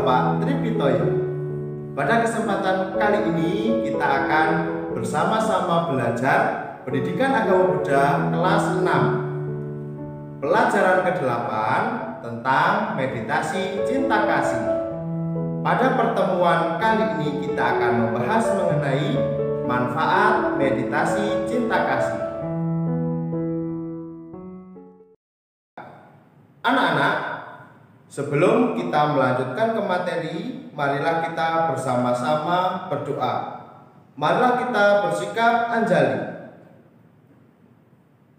Bapak Tripitoyo. Pada kesempatan kali ini kita akan bersama-sama belajar Pendidikan Agama Buddha kelas 6. Pelajaran ke-8 tentang meditasi cinta kasih. Pada pertemuan kali ini kita akan membahas mengenai manfaat meditasi cinta kasih. Anak-anak, sebelum kita melanjutkan ke materi, marilah kita bersama-sama berdoa. Marilah kita bersikap anjali.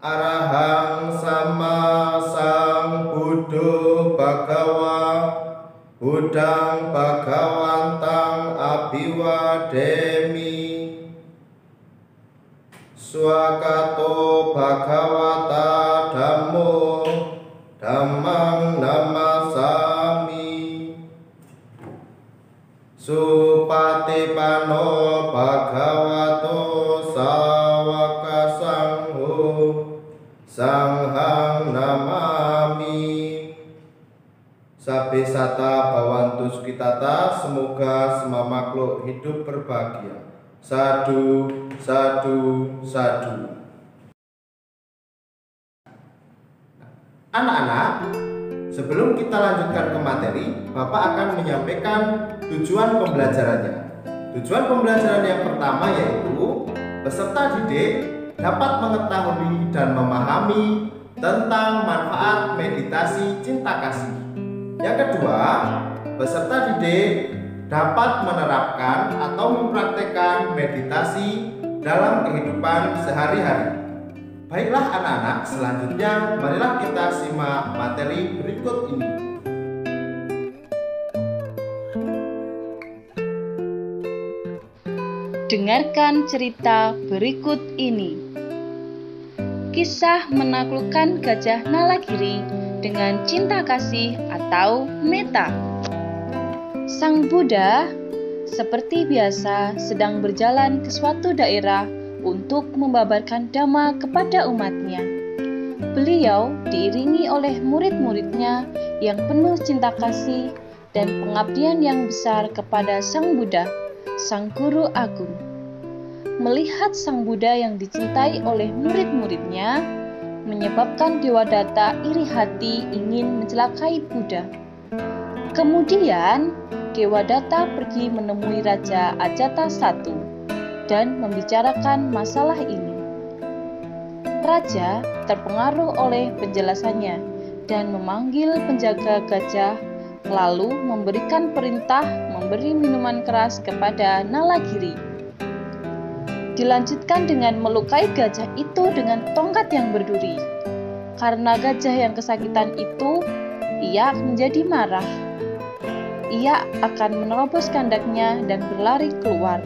Arahang sama sang Buddho Bhagawa Buddhang Bhagawantang Abhiwademi Swakato Bhagawata Dhammo Dhammang namasami Supatipano Bhagavato Sawaka Sangho Sanghang namami. Sabe sata bawantu sukitata, semoga semua makhluk hidup berbahagia. Sadu, sadu, sadu. Anak-anak, sebelum kita lanjutkan ke materi, Bapak akan menyampaikan tujuan pembelajarannya. Tujuan pembelajaran yang pertama yaitu peserta didik dapat mengetahui dan memahami tentang manfaat meditasi cinta kasih. Yang kedua, peserta didik dapat menerapkan atau mempraktekkan meditasi dalam kehidupan sehari-hari. Baiklah anak-anak, selanjutnya marilah kita simak materi berikut ini. Dengarkan cerita berikut ini. Kisah menaklukkan gajah Nalagiri dengan cinta kasih atau metta. Sang Buddha seperti biasa sedang berjalan ke suatu daerah untuk membabarkan Dhamma kepada umatnya. Beliau diiringi oleh murid-muridnya yang penuh cinta kasih dan pengabdian yang besar kepada Sang Buddha, Sang Guru Agung. Melihat Sang Buddha yang dicintai oleh murid-muridnya, menyebabkan Dewadatta iri hati ingin mencelakai Buddha. Kemudian, Dewadatta pergi menemui Raja Ajata I dan membicarakan masalah ini. Raja terpengaruh oleh penjelasannya dan memanggil penjaga gajah, lalu memberikan perintah memberi minuman keras kepada Nalagiri. Dilanjutkan dengan melukai gajah itu dengan tongkat yang berduri. Karena gajah yang kesakitan itu, ia menjadi marah. Ia akan menerobos kandangnya dan berlari keluar.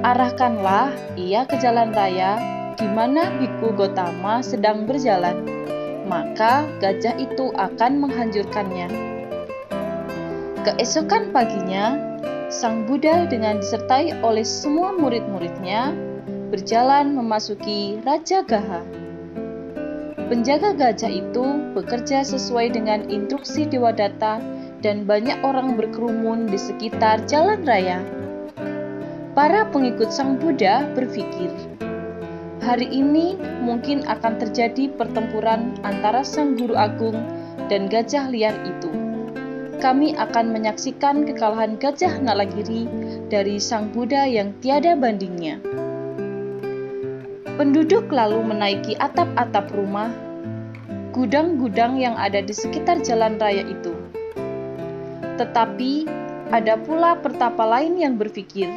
Arahkanlah ia ke jalan raya di mana Bhikkhu Gotama sedang berjalan, maka gajah itu akan menghancurkannya. Keesokan paginya, Sang Buddha dengan disertai oleh semua murid-muridnya berjalan memasuki Raja Gaha. Penjaga gajah itu bekerja sesuai dengan instruksi Dewadatta dan banyak orang berkerumun di sekitar jalan raya. Para pengikut Sang Buddha berpikir, hari ini mungkin akan terjadi pertempuran antara Sang Guru Agung dan gajah liar itu. Kami akan menyaksikan kekalahan gajah Nalagiri dari Sang Buddha yang tiada bandingnya. Penduduk lalu menaiki atap-atap rumah, gudang-gudang yang ada di sekitar jalan raya itu. Tetapi ada pula pertapa lain yang berpikir,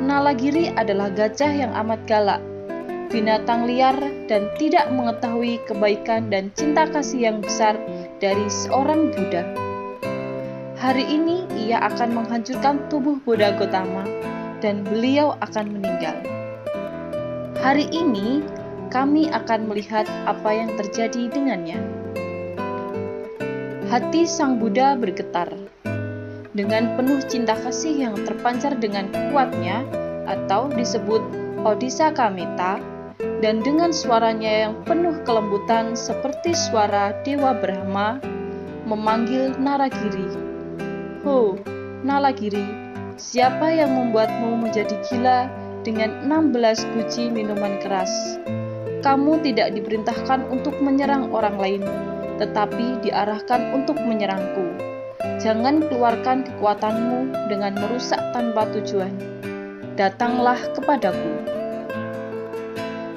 Nalagiri adalah gajah yang amat galak, binatang liar dan tidak mengetahui kebaikan dan cinta kasih yang besar dari seorang Buddha. Hari ini ia akan menghancurkan tubuh Buddha Gotama dan beliau akan meninggal. Hari ini kami akan melihat apa yang terjadi dengannya. Hati Sang Buddha bergetar. Dengan penuh cinta kasih yang terpancar dengan kuatnya atau disebut Odisaka Metta, dan dengan suaranya yang penuh kelembutan seperti suara Dewa Brahma, memanggil Naragiri. Ho, Nalagiri, siapa yang membuatmu menjadi gila dengan 16 guci minuman keras? Kamu tidak diperintahkan untuk menyerang orang lain, tetapi diarahkan untuk menyerangku. Jangan keluarkan kekuatanmu dengan merusak tanpa tujuan. Datanglah kepadaku.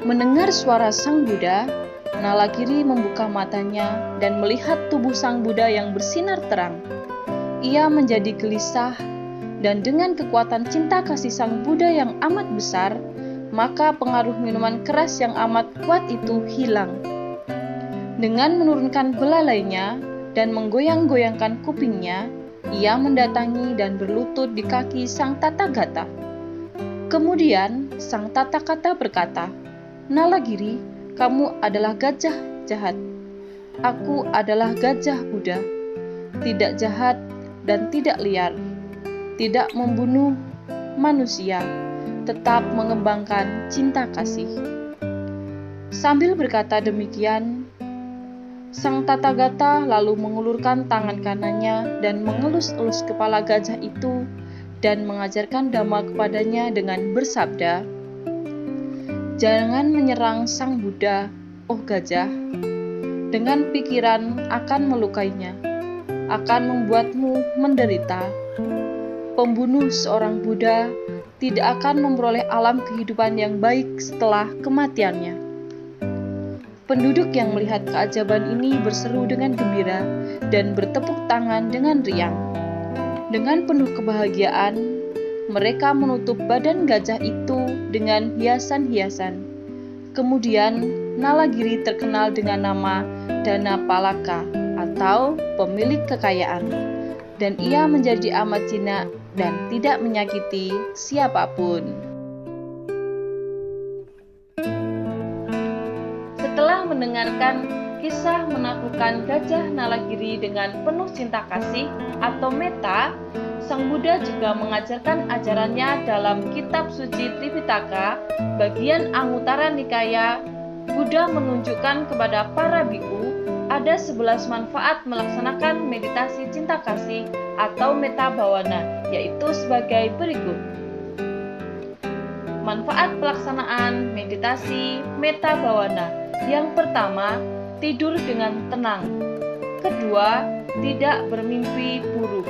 Mendengar suara Sang Buddha, Nalagiri membuka matanya dan melihat tubuh Sang Buddha yang bersinar terang. Ia menjadi gelisah, dan dengan kekuatan cinta kasih Sang Buddha yang amat besar, maka pengaruh minuman keras yang amat kuat itu hilang. Dengan menurunkan belalainya dan menggoyang-goyangkan kupingnya, ia mendatangi dan berlutut di kaki Sang Tathagata. Kemudian Sang Tathagata berkata, "Nalagiri, kamu adalah gajah jahat. Aku adalah gajah Buddha, tidak jahat dan tidak liar, tidak membunuh manusia, tetap mengembangkan cinta kasih." Sambil berkata demikian, Sang Tathagata lalu mengulurkan tangan kanannya dan mengelus-elus kepala gajah itu dan mengajarkan dhamma kepadanya dengan bersabda, "Jangan menyerang Sang Buddha, oh gajah. Dengan pikiran akan melukainya, akan membuatmu menderita. Pembunuh seorang Buddha tidak akan memperoleh alam kehidupan yang baik setelah kematiannya." Penduduk yang melihat keajaban ini berseru dengan gembira dan bertepuk tangan dengan riang. Dengan penuh kebahagiaan, mereka menutup badan gajah itu dengan hiasan-hiasan. Kemudian Nalagiri terkenal dengan nama Dhanapalaka atau pemilik kekayaan, dan ia menjadi amat jinak dan tidak menyakiti siapapun. Setelah mendengarkan kisah menaklukkan gajah Nalagiri dengan penuh cinta kasih atau metta, Sang Buddha juga mengajarkan ajarannya dalam kitab suci Tripitaka, bagian Anguttara Nikaya. Buddha menunjukkan kepada para biku ada 11 manfaat melaksanakan meditasi cinta kasih atau metta bhavana, yaitu sebagai berikut. Manfaat pelaksanaan meditasi metta bhavana. Yang pertama, tidur dengan tenang. Kedua, tidak bermimpi buruk.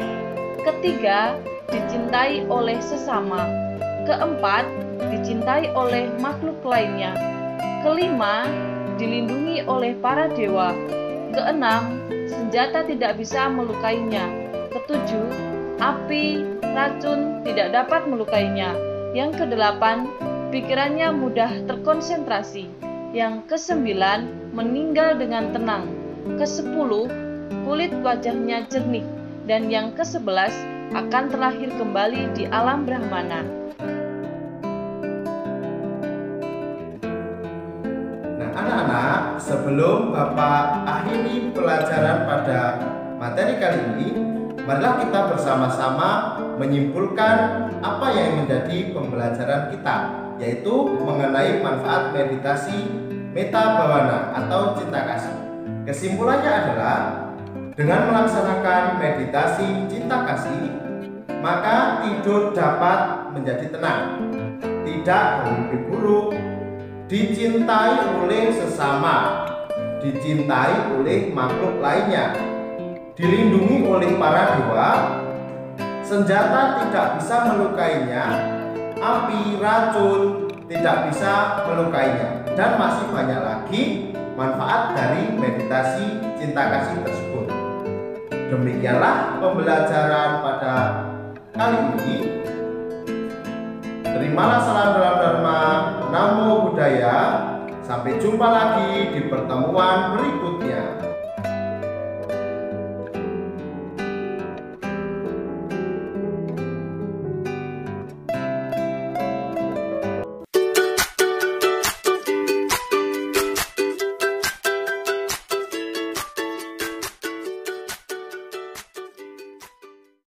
Ketiga, dicintai oleh sesama. Keempat, dicintai oleh makhluk lainnya. Kelima, dilindungi oleh para dewa. Keenam, senjata tidak bisa melukainya. Ketujuh, api, racun tidak dapat melukainya. Yang kedelapan, pikirannya mudah terkonsentrasi. Yang kesembilan, meninggal dengan tenang. Kesepuluh, kulit wajahnya jernih. Dan yang ke-11 akan terlahir kembali di alam Brahmana. Nah anak-anak, sebelum Bapak akhiri pelajaran pada materi kali ini, marilah kita bersama-sama menyimpulkan apa yang menjadi pembelajaran kita, yaitu mengenai manfaat meditasi metta bhavana atau cinta kasih. Kesimpulannya adalah, dengan melaksanakan meditasi cinta kasih, maka tidur dapat menjadi tenang, tidak bermimpi buruk, dicintai oleh sesama, dicintai oleh makhluk lainnya, dilindungi oleh para dewa, senjata tidak bisa melukainya, api, racun tidak bisa melukainya, dan masih banyak lagi manfaat dari meditasi cinta kasih tersebut. Demikianlah pembelajaran pada kali ini. Terimalah salam dalam Dharma. Namo Buddhaya. Sampai jumpa lagi di pertemuan berikutnya.